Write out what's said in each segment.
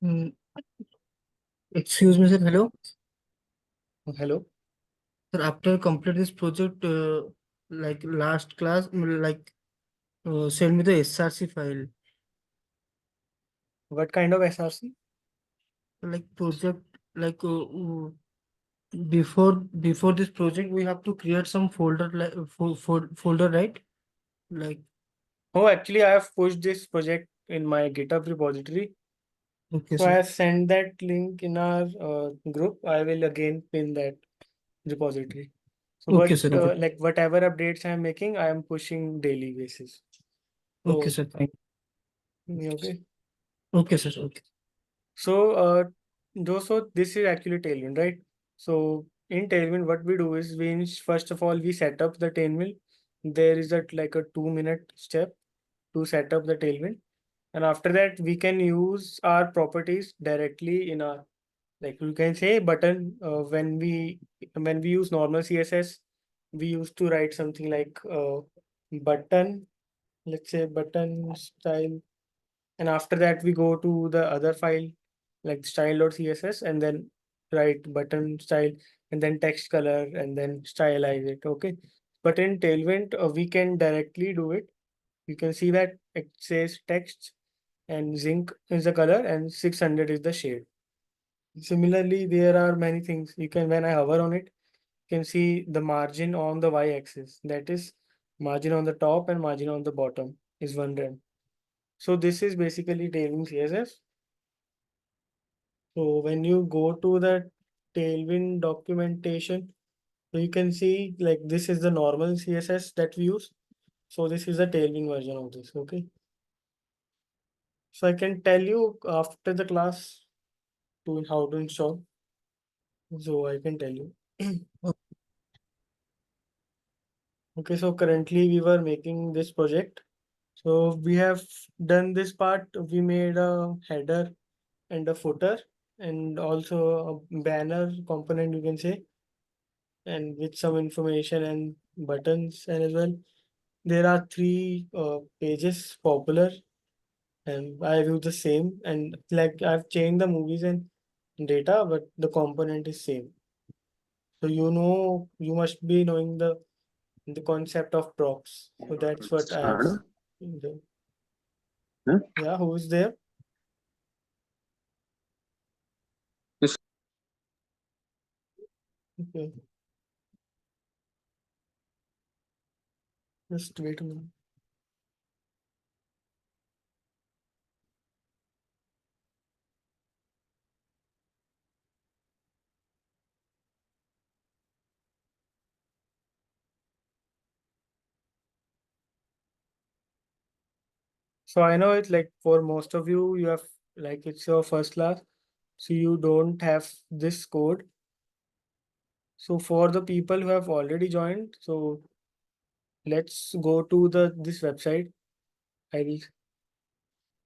Mm, Excuse me, sir. Hello. Hello. Sir, after complete this project, like last class, send me the SRC file. What kind of SRC? Like project, like before this project, we have to create some folder, like folder, right? Like, Oh, actually, I have pushed this project in my GitHub repository. okay, So I sir. have sent that link in our group. I will again pin that repository. So Okay, what sir. Okay, like whatever updates I am making, I am pushing daily basis. okay, So sir. Thank. okay. Okay, sir. Okay. So so this is actually Tailwind, right? So in Tailwind, what we do is first of all we set up the Tailwind. There is like a 2 minute step to set up the Tailwind. And after that, we can use our properties directly in our, like you can say button. When we use normal CSS, we used to write something like button, let's say button style, and after that we go to the other file like style.css and then write button style and then text color and then stylize it. Okay, but in Tailwind, we can directly do it. You can see that it says text and zinc is the color and 600 is the shade. Similarly, there are many things you can, when I hover on it, you can see the margin on the y-axis. That is margin on the top and margin on the bottom is 1 rem. So this is basically Tailwind CSS. So when you go to the Tailwind documentation, so you can see like this is the normal CSS that we use. So this is the Tailwind version of this. Okay. So I can tell you after the class to how to install. So I can tell you. Okay, so currently we were making this project. So we have done this part. We made a header and a footer and also a banner component, you can say, and with some information and buttons and as well. There are three pages popular and I do the same, and like I've changed the movies and data, but the component is same. So you must be knowing the concept of props. So that's what I have. Start. Huh? Yeah, who is there? Yes. Okay, just wait a minute. So I know it's like for most of you, you have like it's your first class, so you don't have this code. So for the people who have already joined, so let's go to this website. I will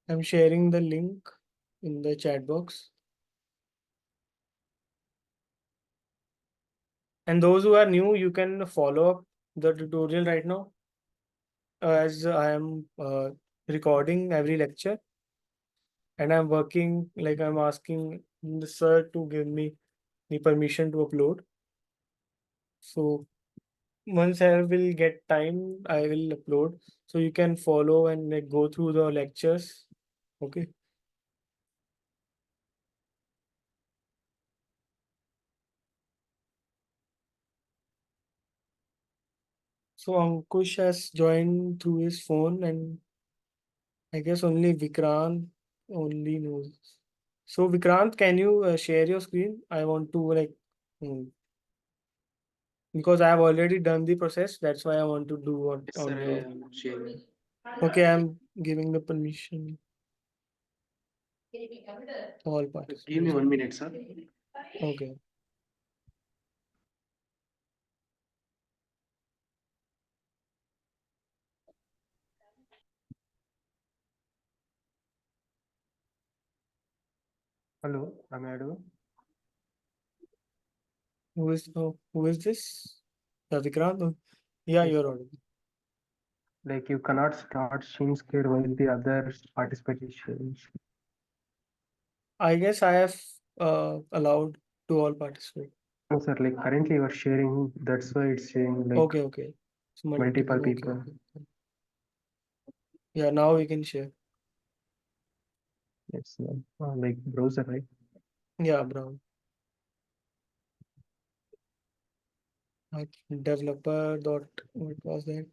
I'm sharing the link in the chat box. And those who are new, you can follow up the tutorial right now as I am recording every lecture and I'm working like I'm asking the sir to give me the permission to upload. So once I will get time, I will upload. So you can follow and like go through the lectures. Okay. So Ankush has joined through his phone and I guess only Vikrant only knows. So Vikrant, can you share your screen? I want to mm, because I have already done the process. That's why I want to do what Yes, on sir, your. I am sharing. Okay, I'm giving the permission all Give me participants. 1 minute, sir. Okay. Hello, am I audible? Who is this? Vikrant? Oh, yeah, Yes, you're sir. audible. Like you cannot start screen share while the other participant is sharing. I guess I have allowed to all participate. No, sir, like currently you are sharing, that's why it's saying like Okay. So multiple okay. people. Yeah, now we can share. It's like browser, right? Yeah, Brown. Like developer dot what was that?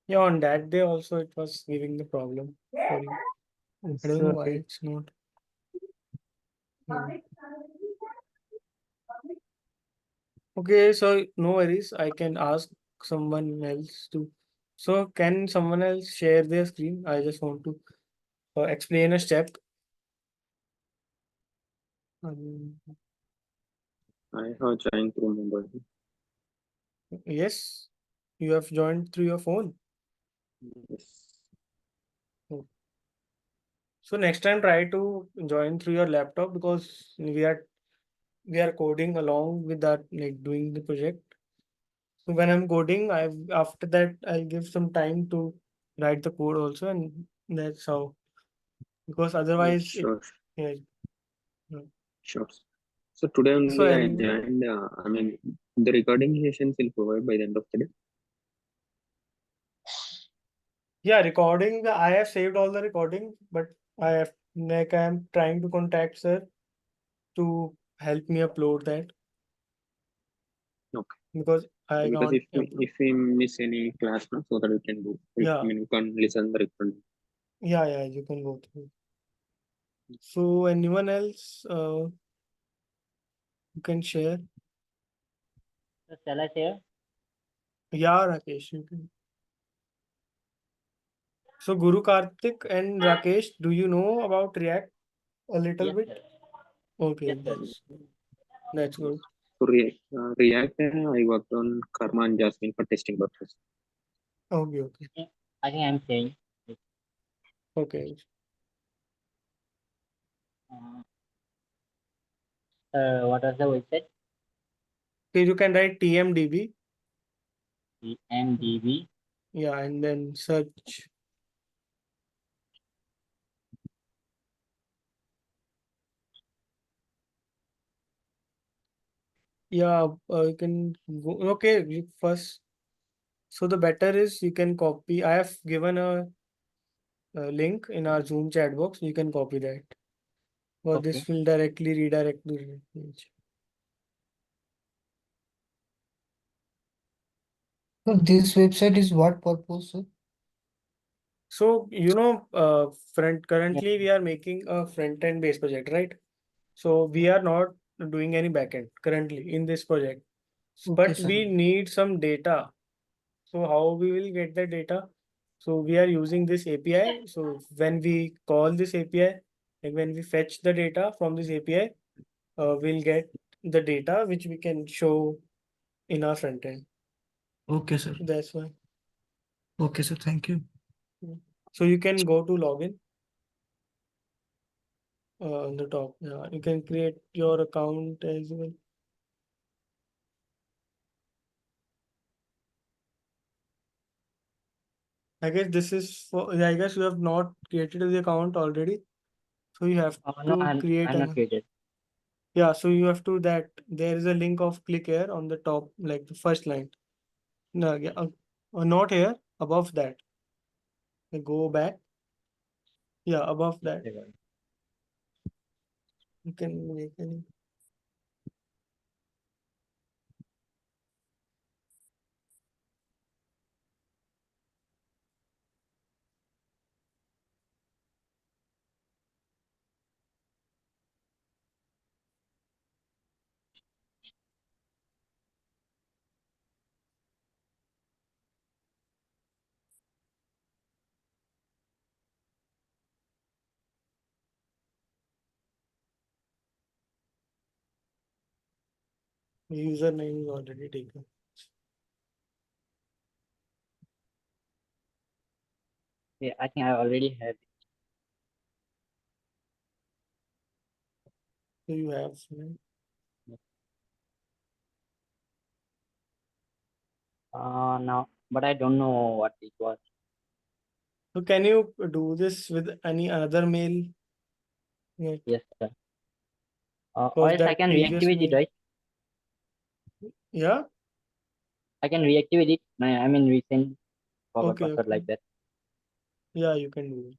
Yeah, on that day also it was giving the problem for you. I don't know why it's not. Okay, so no worries. I can ask someone else to. So can someone else share their screen? I just want to explain a step. I have joined through mobile. Yes, you have joined through your phone. Yes. So next time try to join through your laptop because we are coding along with that, like doing the project. So when I'm coding, after that I'll give some time to write the code also, and that's how. Because otherwise it Sure. yeah. No. Sure. So today So only I any joined. The recording sessions will provide by the end of the day. yeah, recording I have saved all the recording, but I am trying to contact sir to help me upload that Okay. because I Because can't if we, upload. if we miss any class, no, so that we can do. Yeah, We can listen the recording. yeah, you can go through. So anyone else you can share? So shall I share? Yeah, Rakesh, you can. So Guru Karthik and Rakesh, do you know about React a little Yes, bit? sir. Okay, Yes, sir. that's good. So React, I worked on Karma and Jasmine for testing purposes. Okay. I think I'm saying. Okay. What was the website? Okay, you can write TMDB. TMDB. Yeah, and then search. Yeah, you can go. Okay, first. So the better is you can copy. I have given a link in our Zoom chat box. You can copy that. Or Okay. this will directly redirect to the page. So this website is what purpose, sir? So currently we are making a front end based project, right? So we are not doing any backend currently in this project, Okay, but sir. we need some data. So how we will get the data? So we are using this API. So when we call this API, like when we fetch the data from this API, we'll get the data which we can show in our front end. Okay, sir. That's why. Okay, sir. Thank you. So you can go to login on the top. Yeah, you can create your account as well. I guess this is for, I guess you have not created the account already. So you have No, to create I'm not an, created. yeah, so you have to that, there is a link of click here on the top, like the first line. No, yeah, not here, above that. Go back. Yeah, above that. You can make any. Username is already taken. Yeah, I think I already have. So you have, Now, but I don't know what it was. so can you do this with any other mail? Like, Yes, sir. Or because else I that can previous reactivate it, mail. right? Yeah. I can reactivate it. I mean, resend forward Okay. password Okay. like that. Yeah, you can do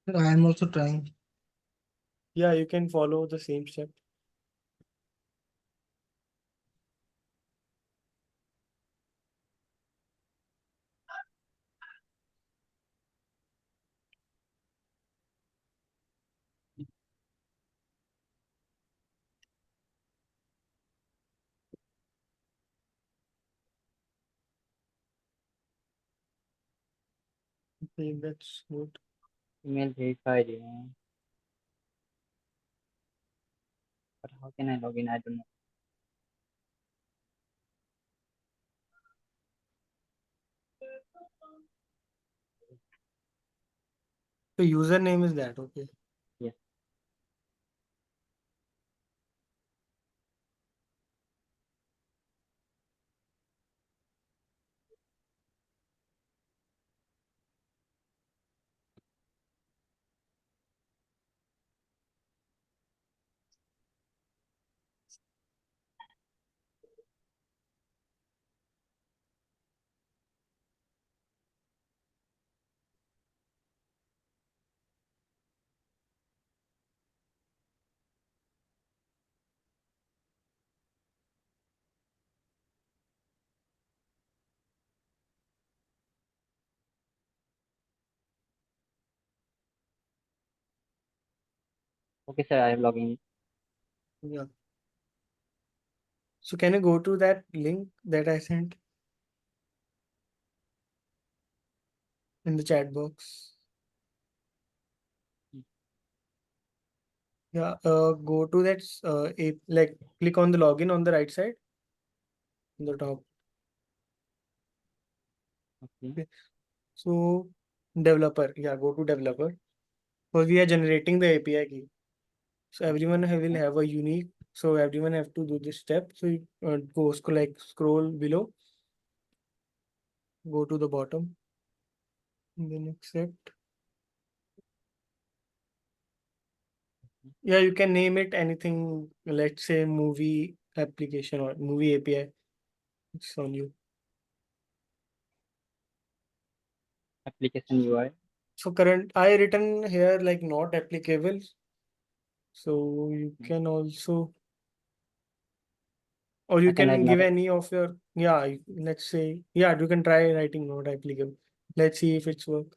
it. I am also trying. Yeah, you can follow the same step. Okay, that's good. Email verified. Yeah. But how can I log in? I don't know. The username is that, okay. Yes. Okay, sir. I am logging. Yeah. So can you go to that link that I sent in the chat box? Yeah, go to that, like click on the login on the right side, on the top. Okay. So developer, yeah, go to developer. Because we are generating the API key. So everyone will have a unique, so everyone have to do this step. So you scroll below, go to the bottom, and then accept. Yeah, you can name it anything, let's say movie application or movie API. It's on you. Application UI. So current, I written here like not applicable. So you can also, or you I can write can give not. any of your, yeah, let's say, yeah, you can try writing not applicable. Let's see if it's work.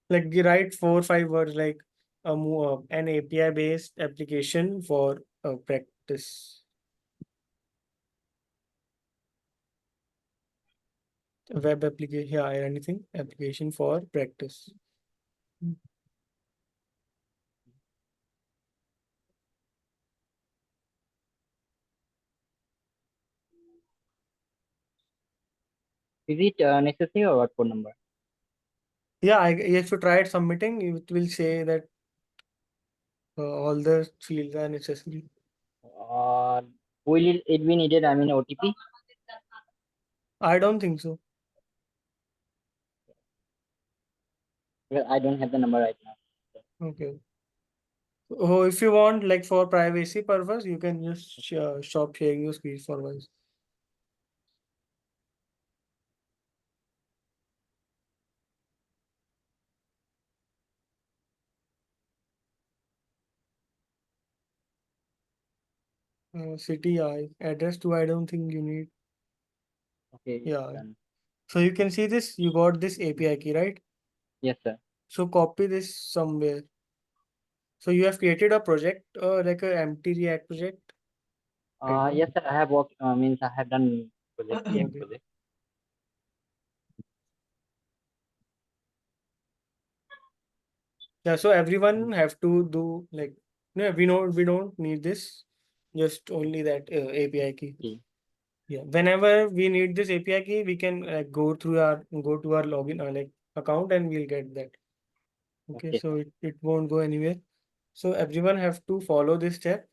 Like you write 4 or 5 words like an API based application for practice. Web application, yeah, anything application for practice. Is it necessary or what phone number? Yeah, if you try submitting, it will say that all the fields are necessary. Will it be needed? I mean, OTP? I don't think so. Well, I don't have the number right now. Okay. Oh, if you want, like for privacy purpose, you can just stop sharing your screen for once. City address to I don't think you need. Okay. Yeah. Done. So you can see this, you got this API key, right? Yes, sir. So copy this somewhere. So you have created a project, like a empty React project. Right now? Yes, sir. I have worked. Means I have done project, React Okay. project. Yeah, so everyone have to do like, no, we don't need this, just only that API key. Okay. Yeah, whenever we need this API key, we can go to our login like account and we'll get that. Okay, Okay, so it won't go anywhere. So everyone have to follow this step.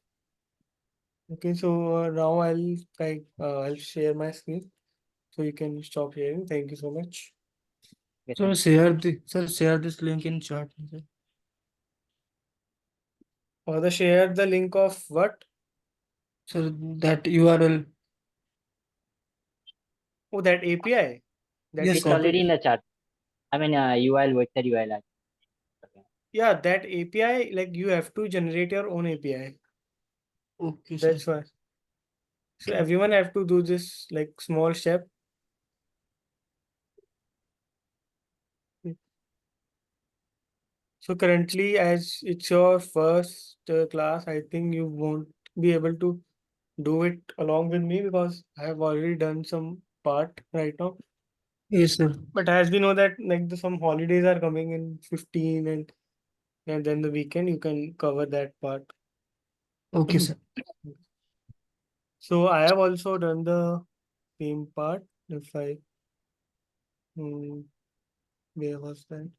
Okay, so now I'll share my screen so you can stop sharing. Thank you so much. Okay, Sir, thank you. share this link in chat. Sir. Or share the link of what? Sir, that URL. Oh, that API. That Yes, you It's sir. already in copied. the chat. I mean, UL website UL. Okay. Yeah, that API, like you have to generate your own API. Okay, sir. That's why. So everyone have to do this like small step. So currently, as it's your first class, I think you won't be able to do it along with me because I have already done some part right now. Yes, sir. But as we know that like some holidays are coming in 15 and then the weekend, you can cover that part. Okay, sir. So I have also done the same part. If I, where was that?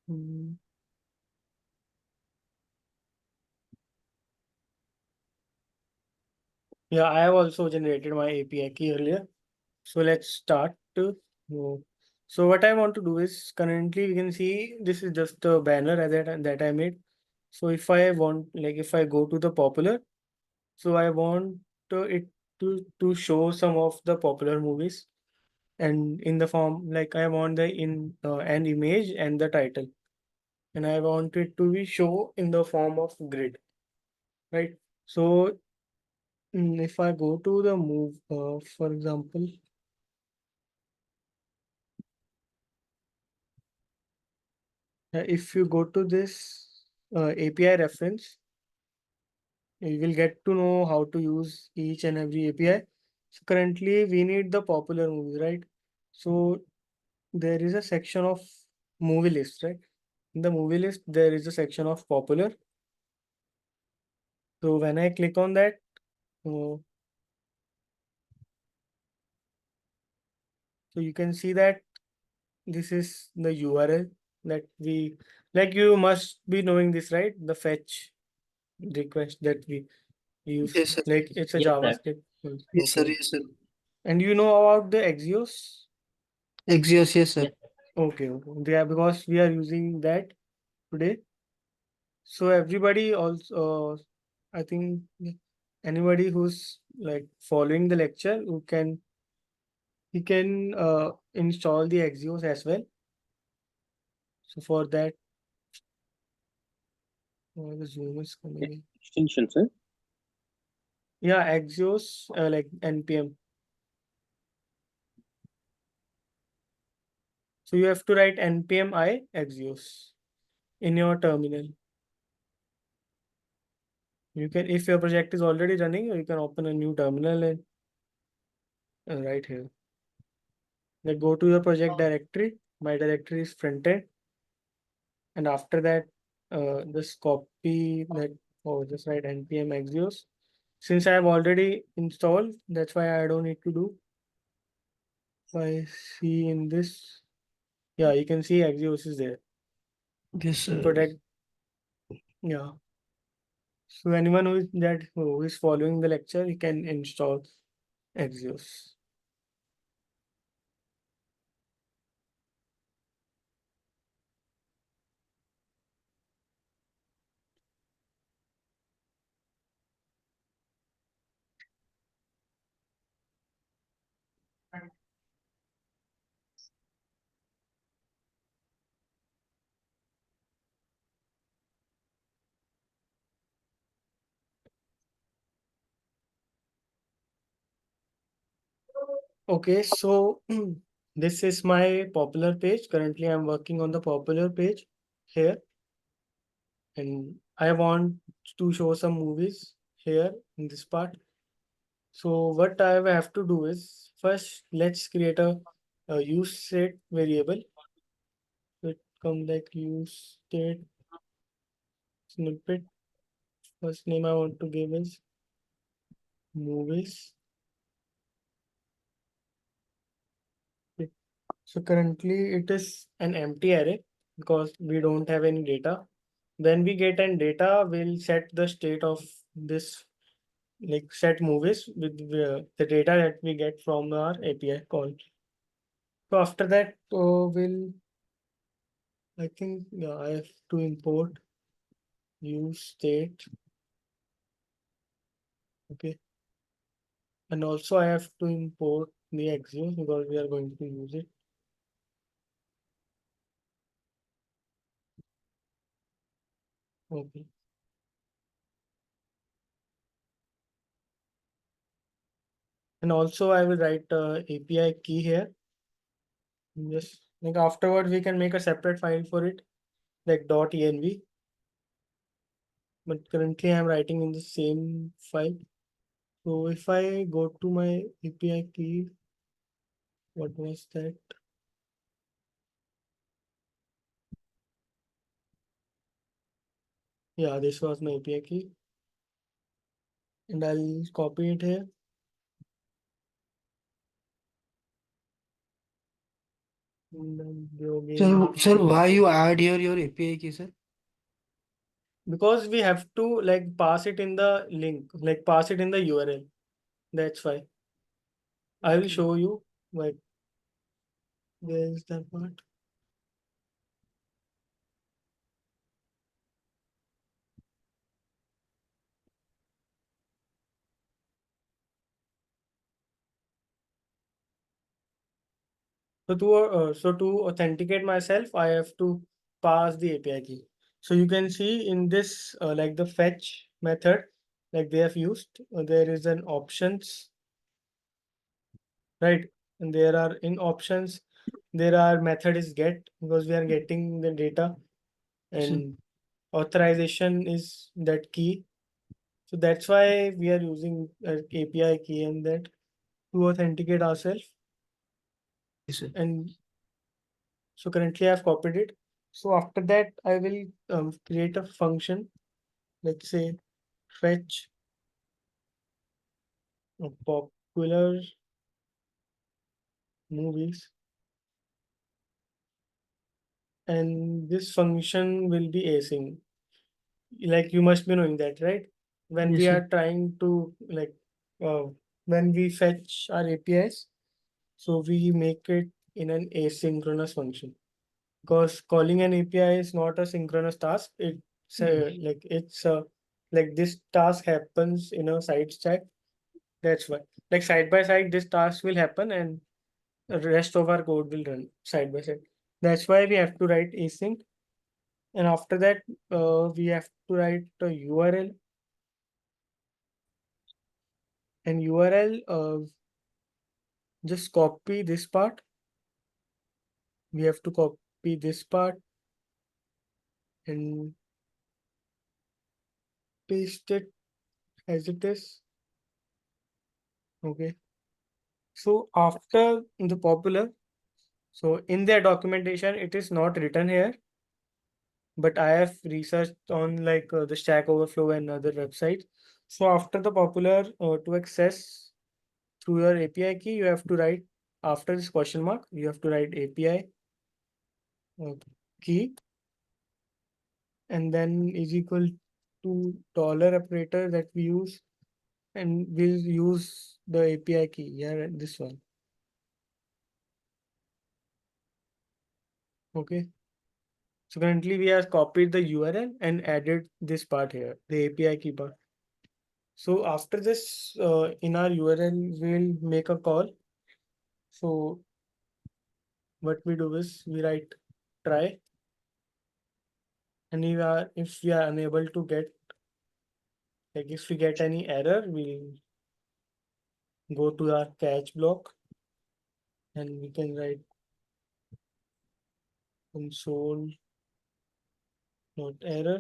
Hmm. Yeah, I have also generated my API key earlier. So let's start. So what I want to do is currently we can see this is just a banner that I made. So if I want, like if I go to the popular, so I want it to show some of the popular movies, and in the form like I want the an image and the title, and I want it to be show in the form of grid, right? So if I go to the move, for example. If you go to this API reference, you will get to know how to use each and every API. So currently we need the popular movies, right? So there is a section of movie list, right? In the movie list, there is a section of popular. So when I click on that, uh, so you can see that this is the URL that we, like you must be knowing this, right? The fetch request that we use, Yes, sir. like it's a Yes, sir. JavaScript. Yes, sir. Okay. Yes, sir. And you know about the Axios? Axios, yes, sir. Yes, Okay, okay. Yeah, because we are using that today. So everybody also, I think anybody who's like following the lecture who can he can install the Axios as well. So for that, the Zoom is coming in. Extension, sir. Yeah, Axios like npm. So you have to write npm I Axios in your terminal. You can, if your project is already running, you can open a new terminal and write here. Like go to your project directory. My directory is frontend, and after that, just copy that or just write npm axios since I have already installed, that's why I don't need to do. If I see in this, yeah, you can see Axios is there. Yes, And protect, yeah. So anyone who is following the lecture, he can install Axios. Okay, so this is my popular page. Currently, I'm working on the popular page here, and I want to show some movies here in this part. So what I have to do is first let's create a use state variable. It come like use state snippet. First name I want to give is movies. Okay. So currently it is an empty array because we don't have any data. When we get an data, we'll set the state of this, like set movies with the data that we get from our API call. So after that, I think, yeah, I have to import use state. Okay. And also I have to import the Axios because we are going to use it. Okay. And also I will write API key here. Just like afterward, we can make a separate file for it, like .env. But currently I'm writing in the same file. So if I go to my API key, what was that? Yeah, this was my API key. And I'll copy it here. And then go again. sir, why you add here your API key, sir? Because we have to like pass it in the link, like pass it in the URL. That's why. I will Okay. show you. Like, where is that part? So to authenticate myself, I have to pass the API key. So you can see in this like the fetch method, like they have used, there is an options, right? And there are in options, there are method is get because we are getting the data, and authorization is that key. So that's why we are using API key and that to authenticate ourselves. Yes, sir. And so currently I've copied it. So after that, I will create a function, let's say fetch popular movies. And this function will be async. Like you must be knowing that, right? When Yes, we sir. are trying to like, uh, when we fetch our APIs, so we make it in an asynchronous function. Because calling an API is not a synchronous task. It's like this task happens in a side stack. That's why, like side by side, this task will happen and the rest of our code will run side by side. That's why we have to write async. And after that, we have to write a URL. And URL, just copy this part. We have to copy this part and paste it as it is. Okay. So after the popular, so in their documentation, it is not written here, but I have researched on like the Stack Overflow and other websites. So after the popular to access through your API key, you have to write after this question mark, you have to write API key, and then is equal to dollar operator that we use, and we'll use the API key here, this one. Okay. So currently we have copied the URL and added this part here, the API key part. So after this, in our URL, we'll make a call. So what we do is we write try, and if we are unable to get, like if we get any error, we'll go to our catch block and we can write console not error,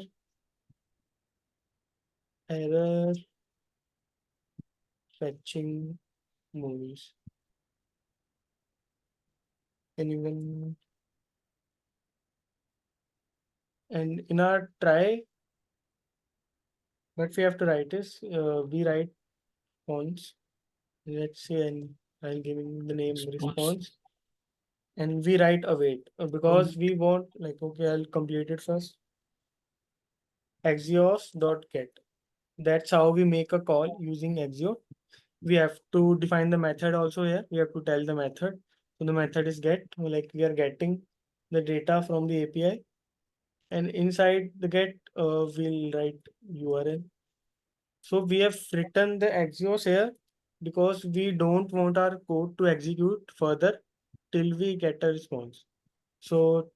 error fetching movies. And even, and in our try, what we have to write is we write response. Let's say, and I'll give him the name response, and we write await because we want, like, okay, I'll complete it first. Axios.get. That's how we make a call using Axio. We have to define the method also here. We have to tell the method. So the method is get, like we are getting the data from the API, and inside the get, we'll write URL. So we have written the Axios here because we don't want our code to execute further till we get a response. So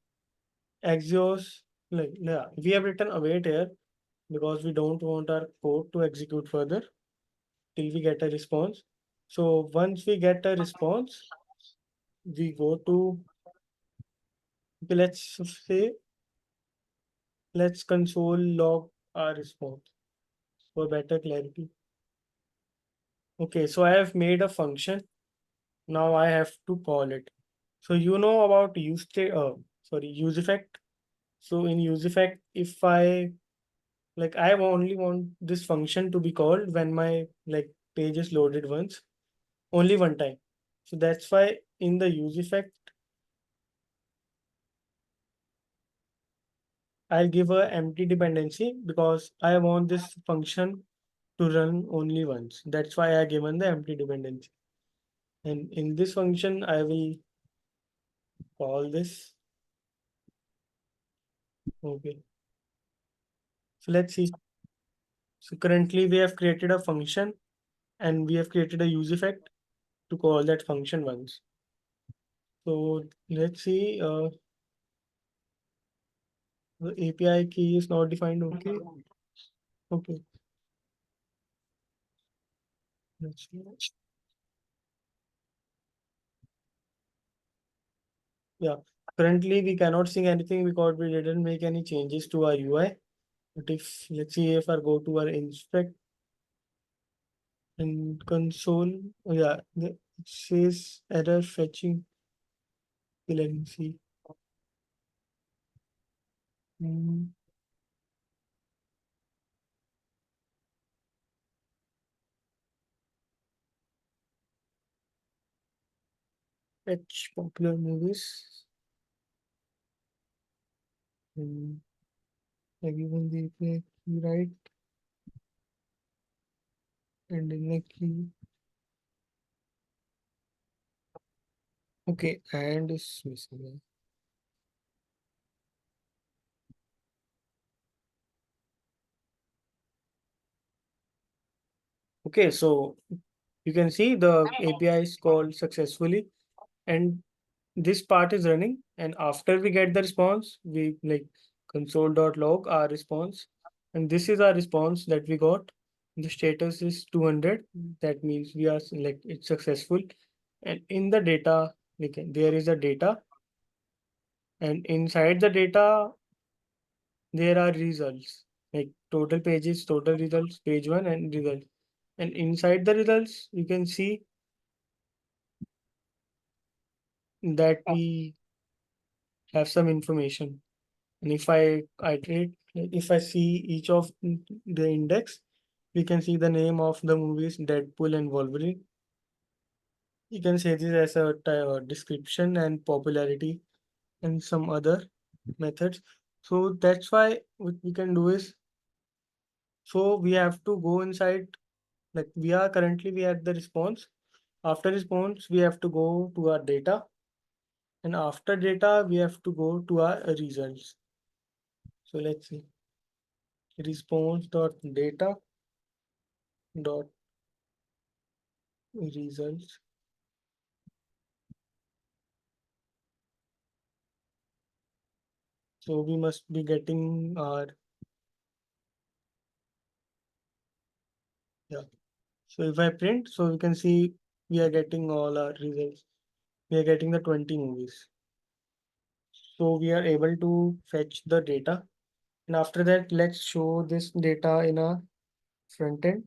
Axios, like, yeah, we have written await here because we don't want our code to execute further till we get a response. So once we get a response, we go to, okay, let's console log our response for better clarity. Okay, so I have made a function. Now I have to call it. So you know about use effect. So in use effect, if I, like, I only want this function to be called when my, like, page is loaded once, only one time. So that's why in the use effect, I'll give a empty dependency because I want this function to run only once. That's why I given the empty dependency. And in this function, I will call this. Okay. So let's see. So currently we have created a function and we have created a use effect to call that function once. So let's see, the API key is not defined. Okay. Okay. Let's see. Yeah. Currently we cannot see anything because we didn't make any changes to our UI. But if, let's see, if I go to our inspect and console, oh yeah, it says error fetching. Okay, let me see. Fetch popular movies. Like even the API key, right? And in the key. Okay, and is missing. Okay, so you can see the API is called successfully, and this part is running. And after we get the response, we, like, console.log our response, and this is our response that we got. The status is 200. That means we are, like, it's successful. And in the data, there is a data, and inside the data there are results, like total pages, total results, page one, and results. And inside the results, you can see that we have some information. And if I iterate, like if I see each of the index, we can see the name of the movies Deadpool and Wolverine. You can say this as a description and popularity and some other methods. So that's why what we can do is, so we have to go inside, like we are at the response. After response, we have to go to our data, and after data, we have to go to our results. So let's see, response dot data dot results. So we must be getting our, yeah. So if I print, so you can see we are getting all our results. We are getting the 20 movies. So we are able to fetch the data. And after that, let's show this data in a front end.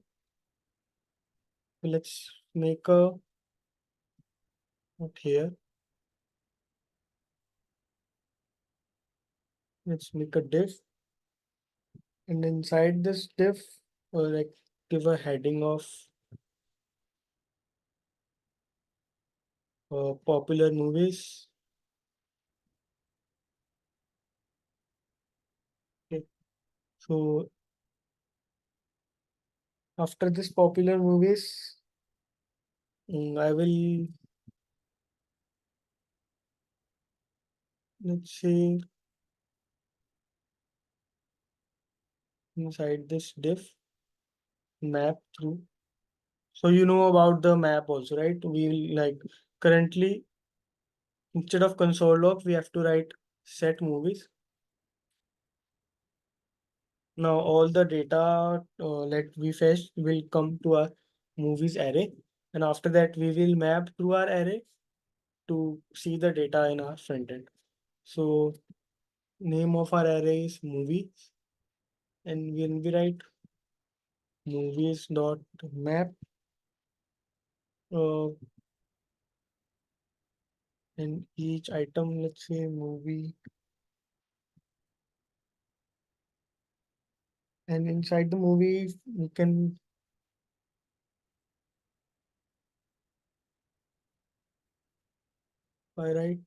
Let's make a, not here. Let's make a div. And inside this div, like give a heading of popular movies. Okay. So after this popular movies, I will, let's say, inside this div, map through. So you know about the map also, right? We like currently, instead of console log, we have to write set movies. Now all the data that we fetch will come to our movies array, and after that we will map through our array to see the data in our front end. So name of our array is movies, and when we write movies dot map, uh, and each item, let's say movie, and inside the movie we can write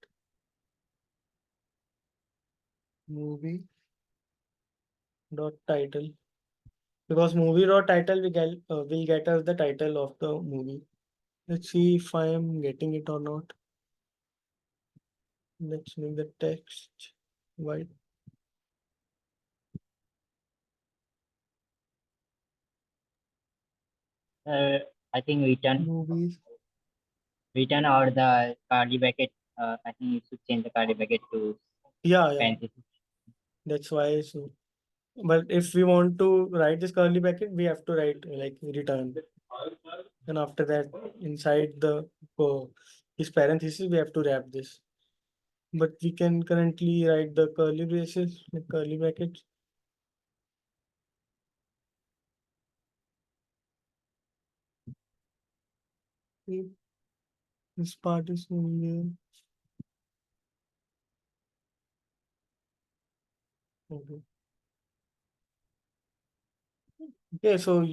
movie dot title, because movie dot title will get us the title of the movie. Let's see if I am getting it or not. Let's make the text white. I think return Movies. or the curly bracket. I think you should change the curly bracket to Yeah, parentheses. that's why. So, but if we want to write this curly bracket, we have to write like return, and after that, inside the this parenthesis, we have to wrap this. But we can currently write the curly braces, like curly brackets. Okay, this part is only okay. Okay, so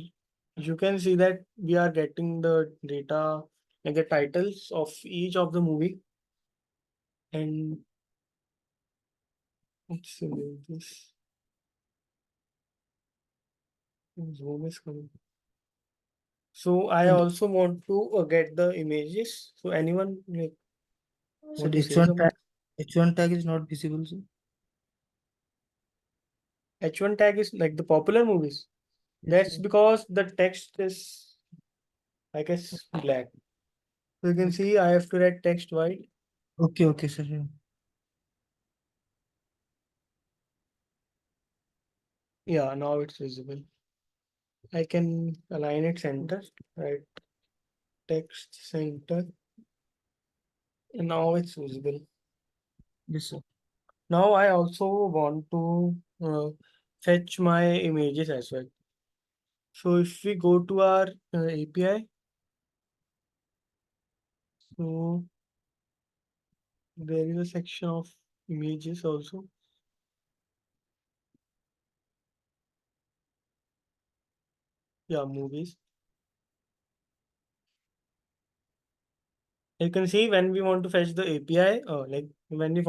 you can see that we are getting the data, like the titles of each of the movie, and let's see this. Zoom is coming. So I And also want to get the images. So anyone like so want to say H1 something? tag, H1 tag is not visible. So H1 tag is like the popular movies. yes, That's sir. because the text is, I guess, black. So you can see I have to write text white. Okay, okay, sir. Yeah. Yeah, now it's visible. I can align it center, right? Text center, and now it's visible. Yes, sir. Now I also want to fetch my images as well. So if we go to our API, so there is a section of images also. Yeah, movies. You can see when we want to fetch the API, like when we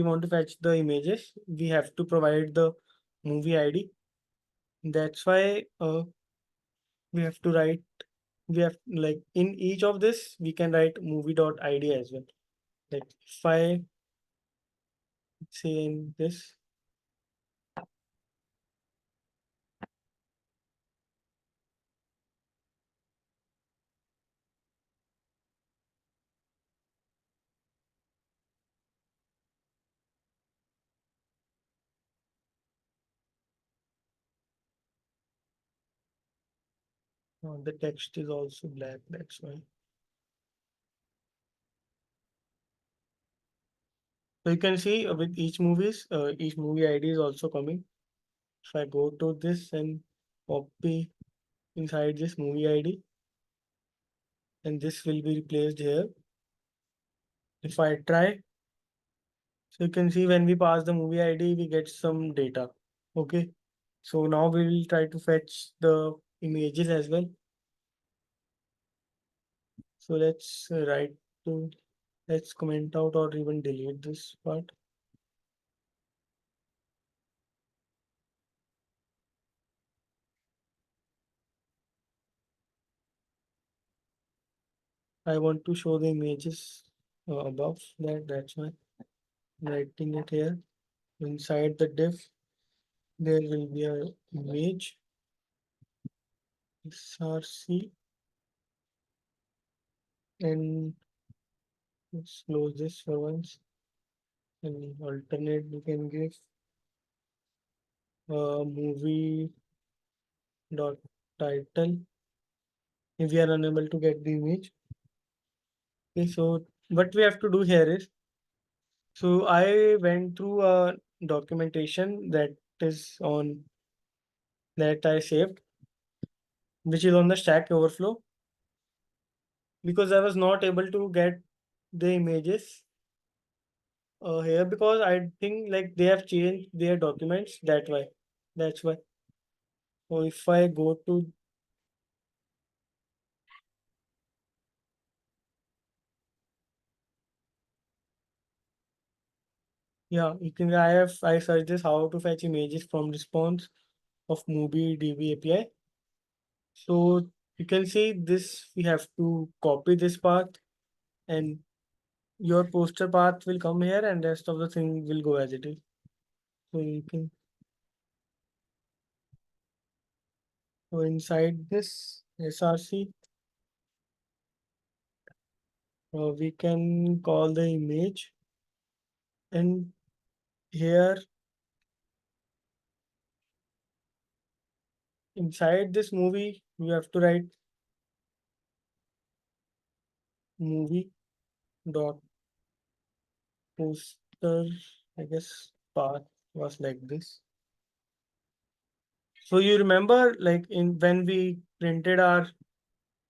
want to fetch the images, we have to provide the movie ID. That's why we have to write. We have like in each of this we can write movie.id as well. Like if I say in this, the text is also black. That's why. So you can see with each movie ID is also coming. If I go to this and copy inside this movie ID, and this will be replaced here. If I try, so you can see when we pass the movie ID, we get some data. Okay. So now we will try to fetch the images as well. So let's comment out or even delete this part. I want to show the images above that's why I'm writing it here. Inside the div, there will be a image src, and let's close this for once. And alternate we can give movie dot title if we are unable to get the image. Okay, so what we have to do here is, so I went through a documentation that I saved, which is on the Stack Overflow, because I was not able to get the images here because I think like they have changed their documents. That's why. So if I go to, yeah, you can I searched this how to fetch images from response of movie DB API. So you can see this, we have to copy this path, and your poster path will come here and rest of the thing will go as it is. So you can, so inside this SRC, we can call the image, and here inside this movie, you have to write movie dot poster, I guess path was like this. So you remember like in when we printed our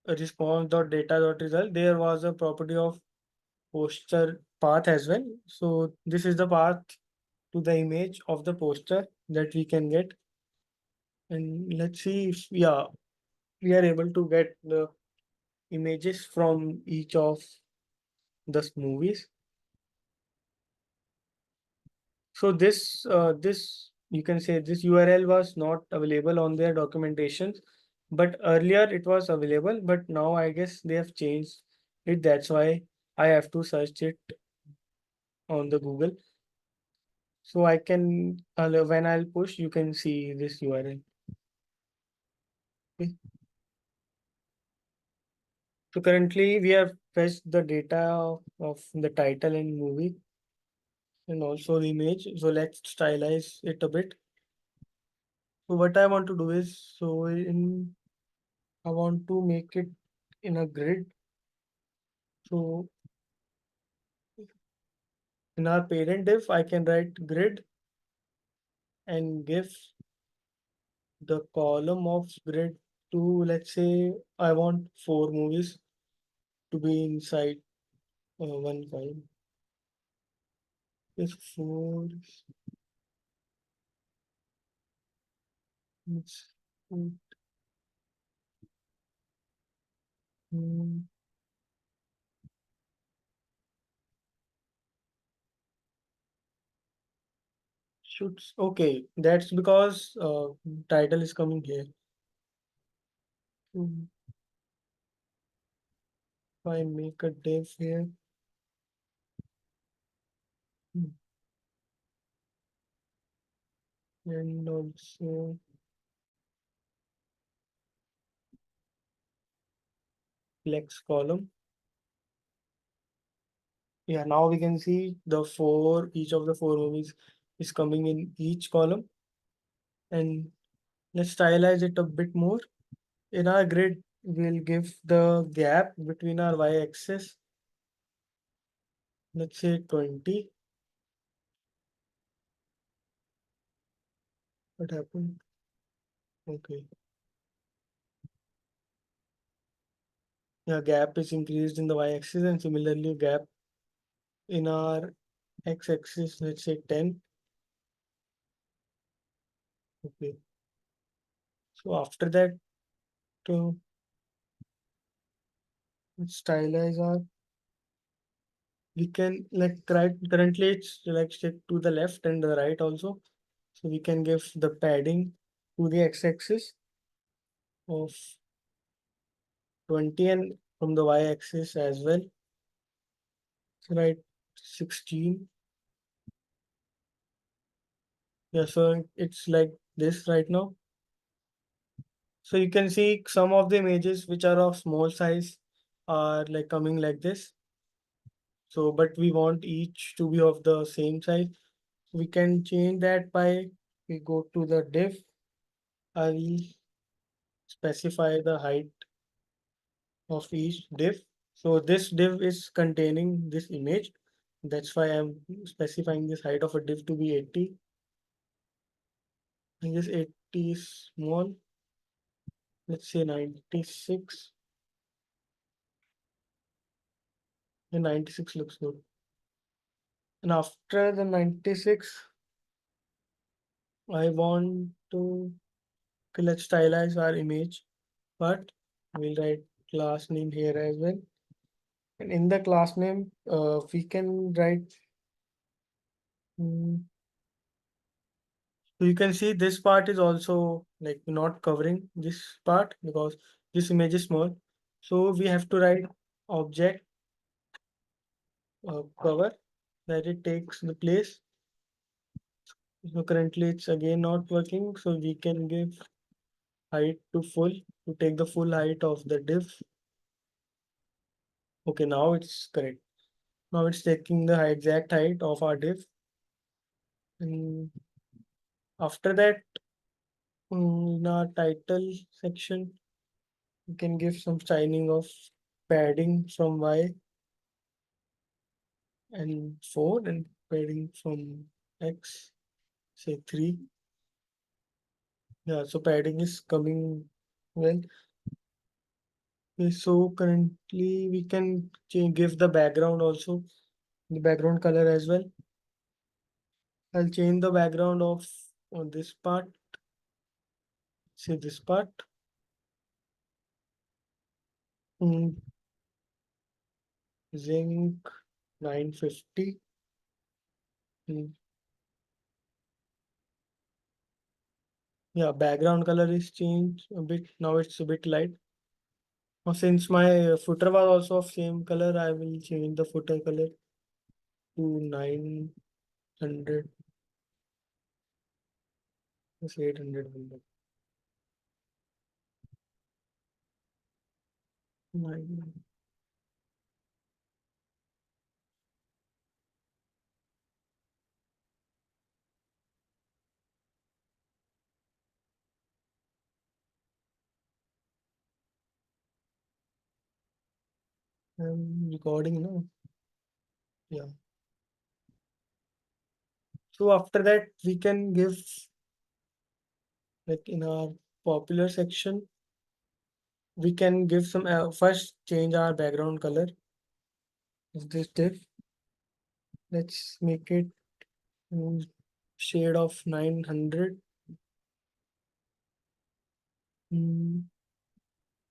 response dot data dot result, there was a property of poster path as well. So this is the path to the image of the poster that we can get. And let's see if yeah, we are able to get the images from each of the movies. So this you can say this URL was not available on their documentations, but earlier it was available, but now I guess they have changed it. That's why I have to search it on the Google. So I can when I'll push, you can see this URL. Okay. So currently we have fetched the data of the title and movie and also the image. So let's stylize it a bit. So what I want to do is, I want to make it in a grid. So in our parent div, I can write grid and give the column of grid to, let's say, I want 4 movies to be inside one column. If 4, it's Hmm. Okay, that's because title is coming here. Hmm. If I make a div here. Hmm. And also flex column. Yeah, now we can see each of the four movies is coming in each column. And let's stylize it a bit more. In our grid, we'll give the gap between our y-axis, let's say 20. What happened? Okay. Yeah, gap is increased in the y-axis, and similarly gap in our x-axis, let's say 10. Okay. So after that, uh, let's stylize our. We can like currently it's like stick to the left and the right also. So we can give the padding to the x-axis of 20 and from the y-axis as well. So right 16. Yeah, so it's like this right now. So you can see some of the images which are of small size are like coming like this. So, but we want each to be of the same size. We can change that by we go to the div. I'll specify the height of each div. So this div is containing this image. That's why I'm specifying this height of a div to be 80. I guess 80 is small. Let's say 96. The 96 looks good. And after the 96, I want to let's stylize our image, but we'll write class name here as well. And in the class name, we can write. So you can see this part is also like not covering this part because this image is small. So we have to write object cover that it takes the place. So currently it's again not working. So we can give height to full to take the full height of the div. Okay, now it's correct. Now it's taking the exact height of our div. And after that, in our title section, we can give some styling of padding from Y and 4 and padding from X, say 3. Yeah, so padding is coming well. Okay, so currently we can give the background also, the background color as well. I'll change the background of on this part, say this part. Zinc 950. Mm, Yeah, background color is changed a bit. Now it's a bit light. Now, since my footer was also of same color, I will change the footer color to 900. It's 800. Nine. I'm recording now. Yeah. So after that, we can give like in our popular section, we can give some first change our background color of this div. Let's make it shade of 900.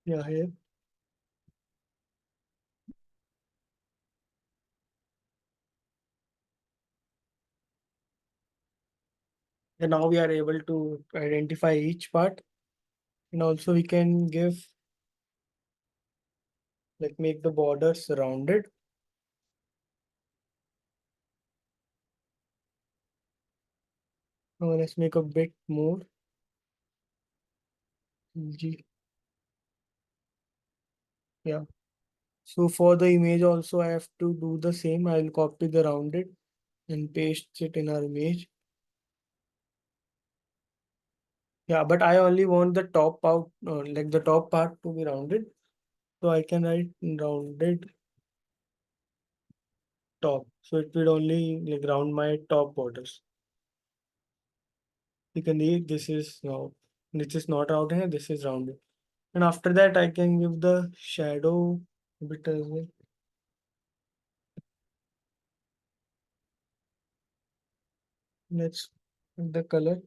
Yeah, here. And now we are able to identify each part, and also we can give, like, make the borders rounded. Now let's make a bit more. G. Yeah. So for the image also, I have to do the same. I will copy the rounded and paste it in our image. Yeah, but I only want the top out, like the top part to be rounded. So I can write rounded top. So it will only like round my top borders. You can see this is now, this is not rounded, this is rounded. And after that, I can give the shadow bit as well. Let's put the color.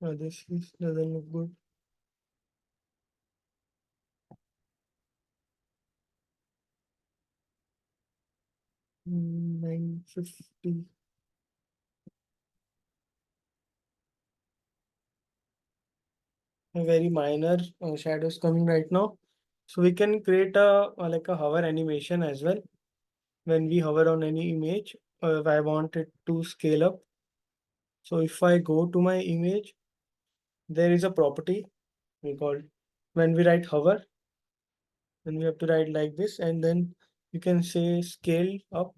This is doesn't look good. 950. A very minor shadows coming right now. So we can create a like a hover animation as well. When we hover on any image, if I want it to scale up. So if I go to my image, there is a property we call, when we write hover, then we have to write like this, and then you can say scale up.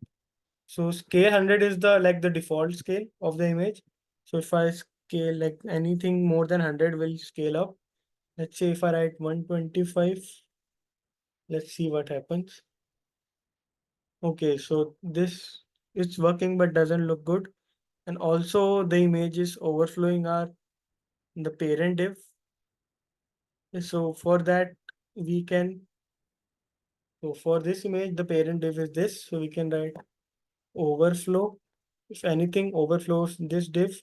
So scale 100 is the like the default scale of the image. So if I scale like anything more than 100 will scale up. Let's say if I write 125, let's see what happens. Okay, so this is working but doesn't look good. And also the image is overflowing our the parent div. So for that we can, so for this image, the parent div is this. So we can write overflow. If anything overflows this div,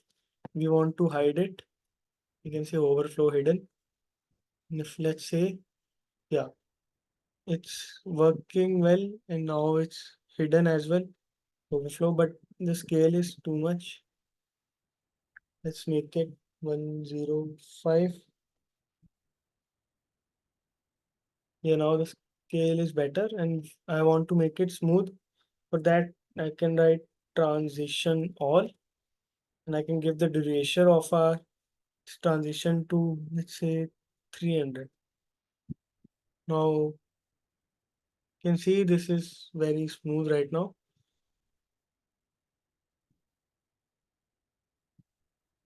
we want to hide it. You can say overflow hidden. And if let's say, yeah, it's working well and now it's hidden as well, overflow, but the scale is too much. Let's make it 105. Yeah, now the scale is better and I want to make it smooth. For that, I can write transition all, and I can give the duration of our transition to, let's say, 300. Now you can see this is very smooth right now.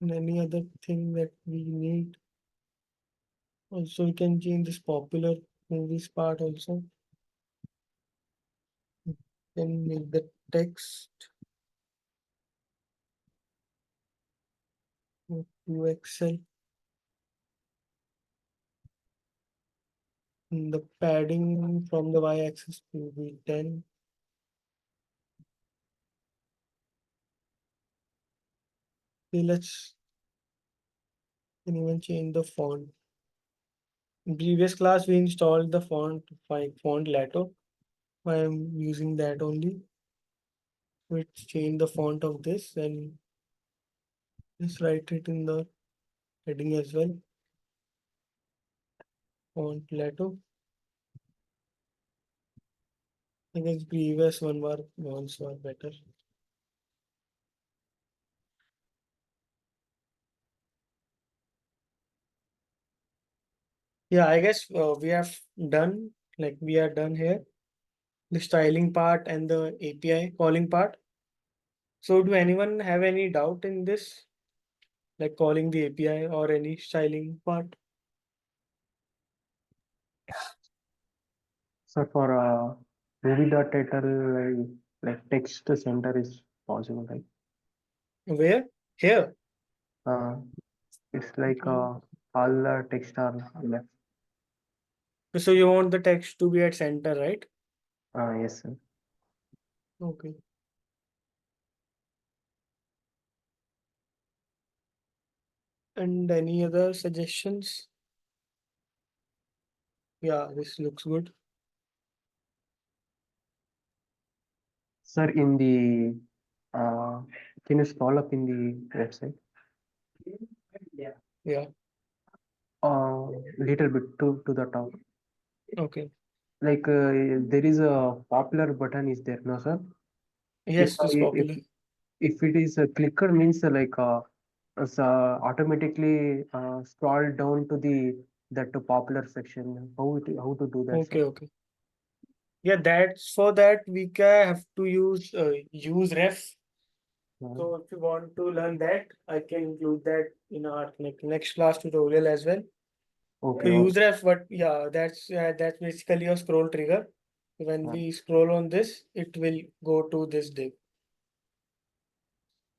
And any other thing that we need, also we can change this popular movies part also. Then make the text to Excel. And the padding from the y-axis to be 10. Okay, let's can even change the font. In previous class, we installed the font Lato. I am using that only. Let's change the font of this and just write it in the heading as well. Font Lato. I guess previous ones were better. Yeah, I guess we are done here. The styling part and the API calling part. So do anyone have any doubt in this? Like calling the API or any styling part? So for movie.title, like text center is possible, right? Where? Here. Uh, it's like all the text are left. So you want the text to be at center, right? Yes, sir. Okay. And any other suggestions? Yeah, this looks good. Sir, in the can you scroll up in the website? Yeah. Little bit to the top. Okay. Like there is a popular button is there, no sir? Yes, this If popular. if it is a clicker means like it's, automatically scroll down to the that popular section. How to do that, sir? Okay, okay. Yeah, that's for that we can have to use ref. Yeah. So if you want to learn that, I can include that in our next class tutorial as well. So Okay. use ref, but yeah, that's basically a scroll trigger. When Yeah. we scroll on this, it will go to this div.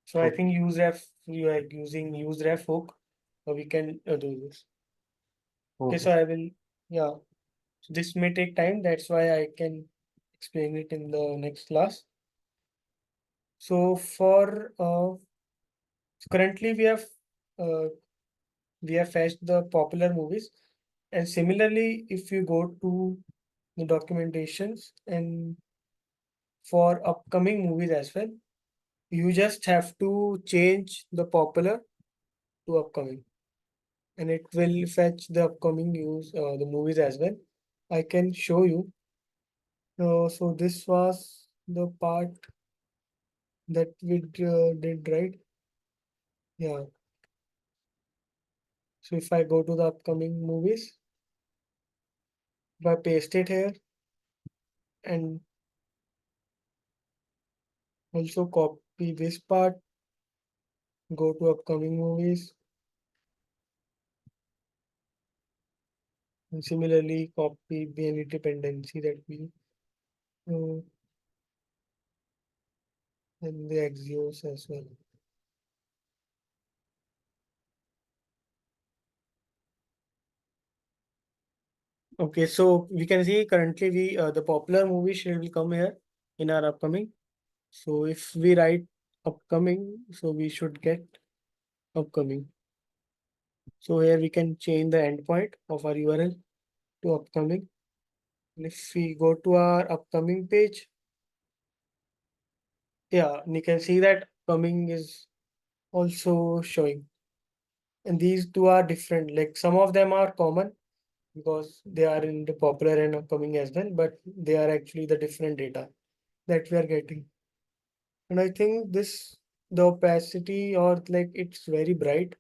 So I Okay. think use ref, you are using use ref hook, we can do this. Okay, Okay. so I will, yeah, so this may take time. That's why I can explain it in the next class. So for currently uh, we have fetched the popular movies, and similarly, if you go to the documentations and for upcoming movies as well, you just have to change the popular to upcoming, and it will fetch the upcoming the movies as well. I can show you. So this was the part that we did, right? Yeah. So if I go to the upcoming movies, if I paste it here and also copy this part, go to upcoming movies, and similarly copy the any dependency that we uh, and the Axios as well. Okay, so we can see currently the popular movie will come here in our upcoming. So if we write upcoming, so we should get upcoming. So here we can change the endpoint of our URL to upcoming. And if we go to our upcoming page, yeah, you can see that upcoming is also showing. And these two are different. Like some of them are common because they are in the popular and upcoming as well, but they are actually the different data that we are getting. And I think the opacity or like it's very bright.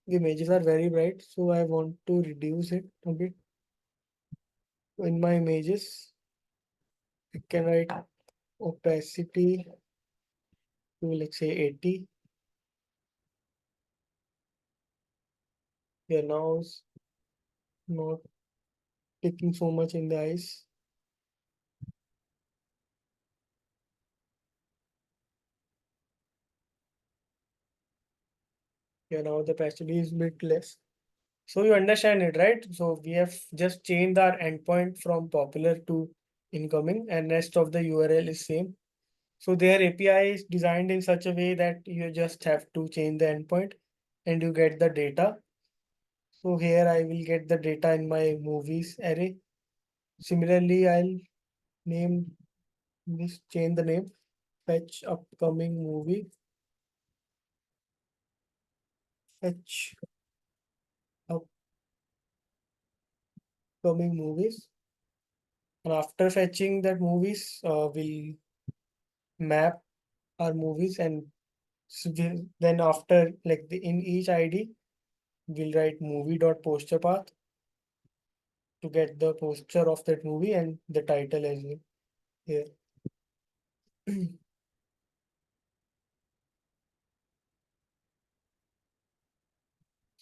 The images are very bright, so I want to reduce it a bit. In my images, I can write opacity to let's say 80. Yeah, now it's not taking so much in the eyes. Yeah, now the opacity is a bit less. So you understand it, right? So we have just changed our endpoint from popular to incoming, and rest of the URL is same. So their API is designed in such a way that you just have to change the endpoint and you get the data. So here I will get the data in my movies array. Similarly, I'll name this, change the name, fetch upcoming movie, fetch upcoming movies. And after fetching that movies, we'll map our movies and then after like in each ID, we'll write movie.poster path to get the poster of that movie and the title as well here.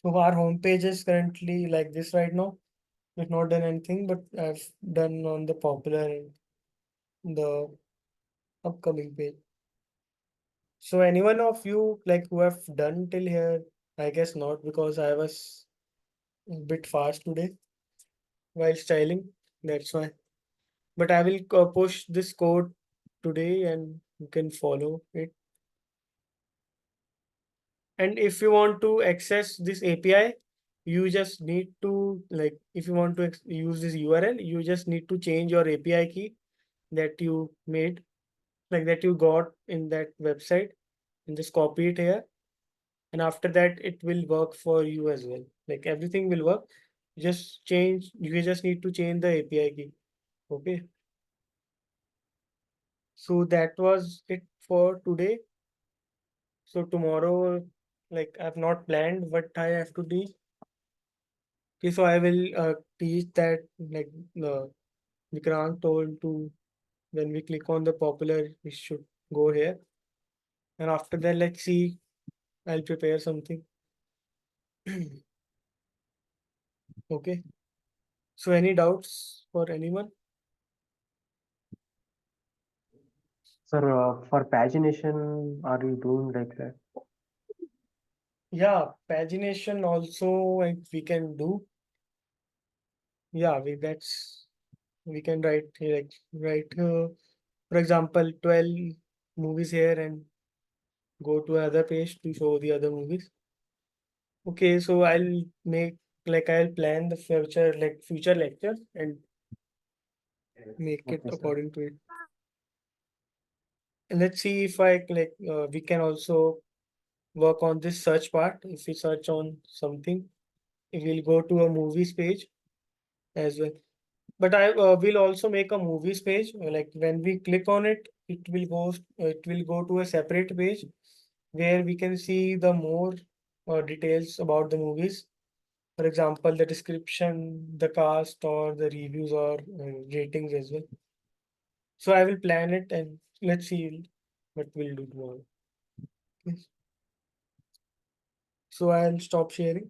So our homepage is currently like this right now. We've not done anything, but I've done on the popular and the upcoming page. So anyone of you like who have done till here? I guess not because I was a bit fast today while styling. That's why. But I will push this code today and you can follow it. And if you want to access this API, you just need to, like, if you want to use this URL, you just need to change your API key that you made, like that you got in that website, and just copy it here. And after that, it will work for you as well. Like everything will work. Just change, you just need to change the API key. Okay. So that was it for today. So tomorrow, like I've not planned what I have to teach. Okay, so I will teach that, like Vikrant told to, when we click on the popular, we should go here. And after that, let's see, I'll prepare something. Okay. So any doubts for anyone? Sir, for pagination, are you doing like that? Yeah, pagination also, like we can do. Yeah, we can write here, like write for example 12 movies here and go to another page to show the other movies. Okay, so I'll make, like I'll plan the future lectures and make it Okay, sir. according to it. And let's see if I we can also work on this search part. If we search on something, it will go to a movies page as well. But I will also make a movies page. Like when we click on it, it will go to a separate page where we can see the more details about the movies. For example, the description, the cast, or the reviews or ratings as well. So I will plan it and let's see what we'll do tomorrow. Yes. So I'll stop sharing.